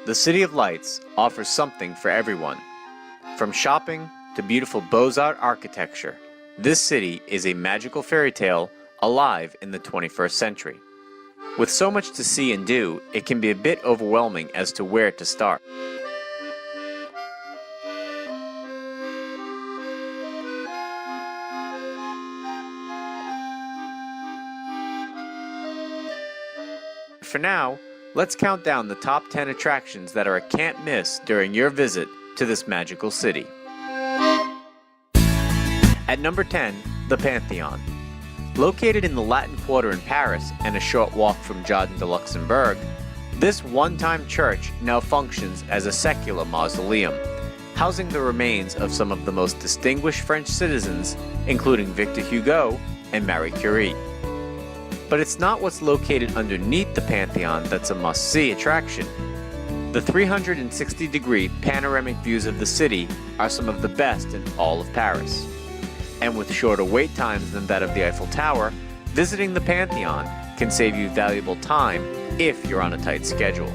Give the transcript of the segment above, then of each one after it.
The City of Lights offers something for everyone. From shopping to beautiful Beaux-Arts architecture, this city is a magical fairy tale alive in the 21st century. With so much to see and do, it can be a bit overwhelming as to where to start. For now, let's count down the top 10 attractions that are a can't miss during your visit to this magical city. At number 10, the Pantheon. Located in the Latin Quarter in Paris and a short walk from Jardin de Luxembourg, this one-time church now functions as a secular mausoleum, housing the remains of some of the most distinguished French citizens, including Victor Hugo and Marie Curie. But it's not what's located underneath the Pantheon that's a must-see attraction. The 360-degree panoramic views of the city are some of the best in all of Paris. And with shorter wait times than that of the Eiffel Tower, visiting the Pantheon can save you valuable time if you're on a tight schedule.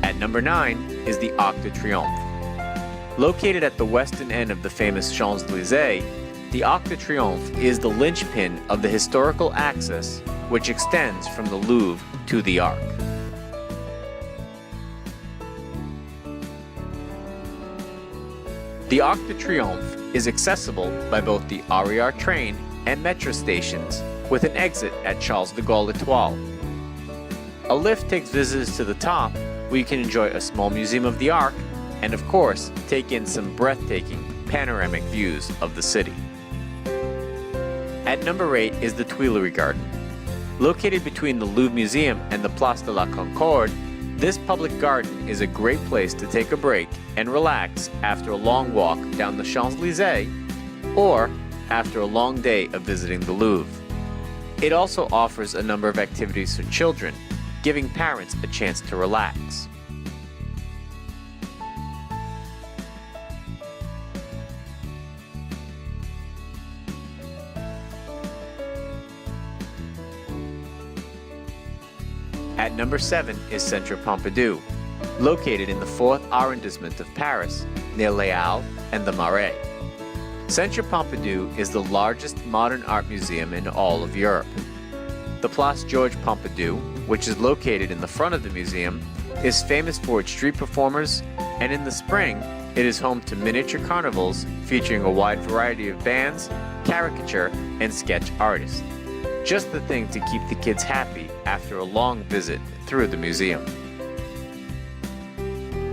At number 9 is the Arc de Triomphe. Located at the western end of the famous Champs-Élysées, the Arc de Triomphe is the linchpin of the historical axis which extends from the Louvre to the Arc. The Arc de Triomphe is accessible by both the RER train and metro stations, with an exit at Charles de Gaulle Étoile. A lift takes visitors to the top, where you can enjoy a small museum of the Arc, and of course, take in some breathtaking panoramic views of the city. At number 8 is the Tuileries Garden. Located between the Louvre Museum and the Place de la Concorde, this public garden is a great place to take a break and relax after a long walk down the Champs-Élysées or after a long day of visiting the Louvre. It also offers a number of activities for children, giving parents a chance to relax. At number 7 is Centre Pompidou, located in the 4th arrondissement of Paris, near Les Halles and the Marais. Centre Pompidou is the largest modern art museum in all of Europe. The Place Georges Pompidou, which is located in the front of the museum, is famous for its street performers, and in the spring, it is home to miniature carnivals featuring a wide variety of bands, caricature, and sketch artists. Just the thing to keep the kids happy after a long visit through the museum.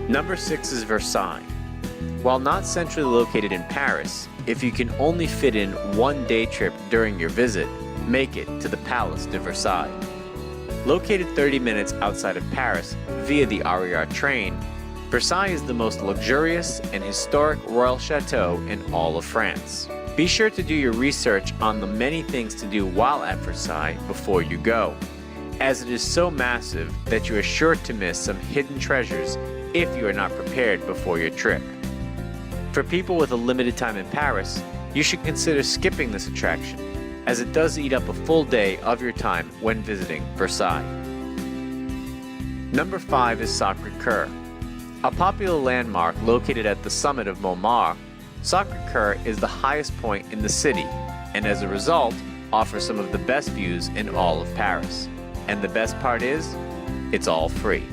Number 6 is Versailles. While not centrally located in Paris, if you can only fit in one day trip during your visit, make it to the Palace de Versailles. Located 30 minutes outside of Paris via the RER train, Versailles is the most luxurious and historic royal chateau in all of France. Be sure to do your research on the many things to do while at Versailles before you go, as it is so massive that you are sure to miss some hidden treasures if you are not prepared before your trip. For people with a limited time in Paris, you should consider skipping this attraction, as it does eat up a full day of your time when visiting Versailles. Number 5 is Sacré-Cœur. A popular landmark located at the summit of Montmartre, Sacré-Cœur is the highest point in the city, and as a result, offers some of the best views in all of Paris. And the best part is, it's all free.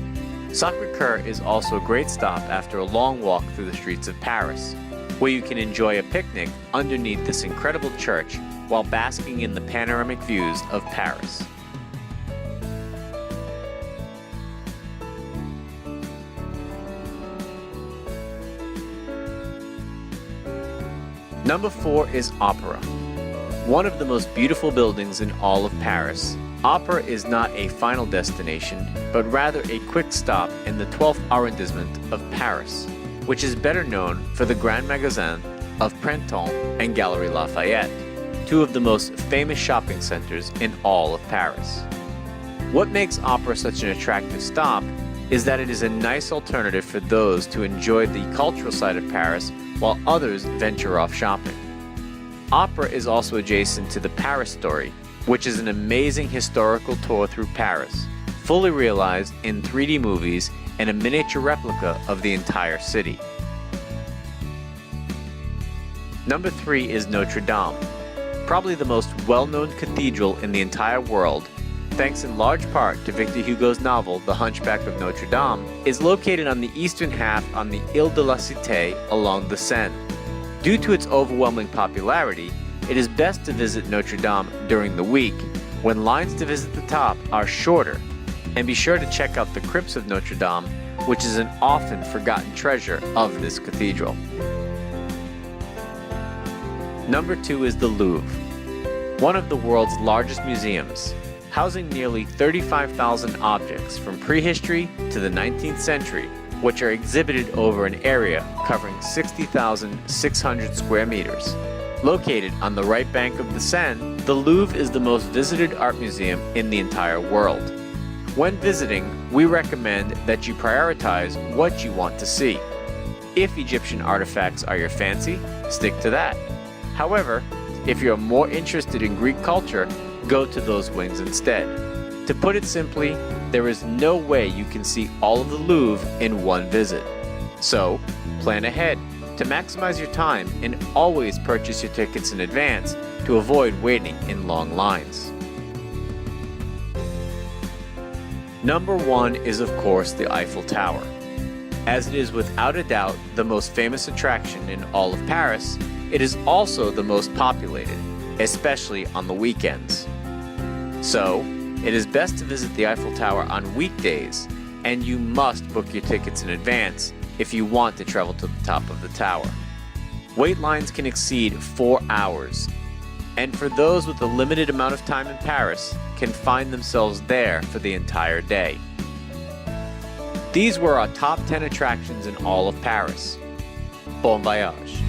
Sacré-Cœur is also a great stop after a long walk through the streets of Paris, where you can enjoy a picnic underneath this incredible church while basking in the panoramic views of Paris. Number 4 is Opera. One of the most beautiful buildings in all of Paris, Opera is not a final destination, but rather a quick stop in the 12th arrondissement of Paris, which is better known for the Grand Magasin of Printemps and Galeries Lafayette, two of the most famous shopping centers in all of Paris. What makes Opera such an attractive stop is that it is a nice alternative for those to enjoy the cultural side of Paris while others venture off shopping. Opera is also adjacent to the Paris Story, which is an amazing historical tour through Paris, fully realized in 3D movies and a miniature replica of the entire city. Number 3 is Notre Dame. Probably the most well-known cathedral in the entire world, thanks in large part to Victor Hugo's novel The Hunchback of Notre Dame, is located on the eastern half on the Ile de la Cité along the Seine. Due to its overwhelming popularity, it is best to visit Notre Dame during the week, when lines to visit the top are shorter, and be sure to check out the crypts of Notre Dame, which is an often forgotten treasure of this cathedral. Number 2 is the Louvre, one of the world's largest museums, housing nearly 35,000 objects from prehistory to the 19th century, which are exhibited over an area covering 60,600 square meters. Located on the right bank of the Seine, the Louvre is the most visited art museum in the entire world. When visiting, we recommend that you prioritize what you want to see. If Egyptian artifacts are your fancy, stick to that. However, if you're more interested in Greek culture, go to those wings instead. To put it simply, there is no way you can see all of the Louvre in one visit. So, plan ahead to maximize your time and always purchase your tickets in advance to avoid waiting in long lines. Number 1 is of course the Eiffel Tower. As it is without a doubt the most famous attraction in all of Paris, it is also the most populated, especially on the weekends. So, it is best to visit the Eiffel Tower on weekdays, and you must book your tickets in advance if you want to travel to the top of the tower. Wait lines can exceed 4 hours, and for those with a limited amount of time in Paris, can find themselves there for the entire day. These were our top 10 attractions in all of Paris. Bon voyage!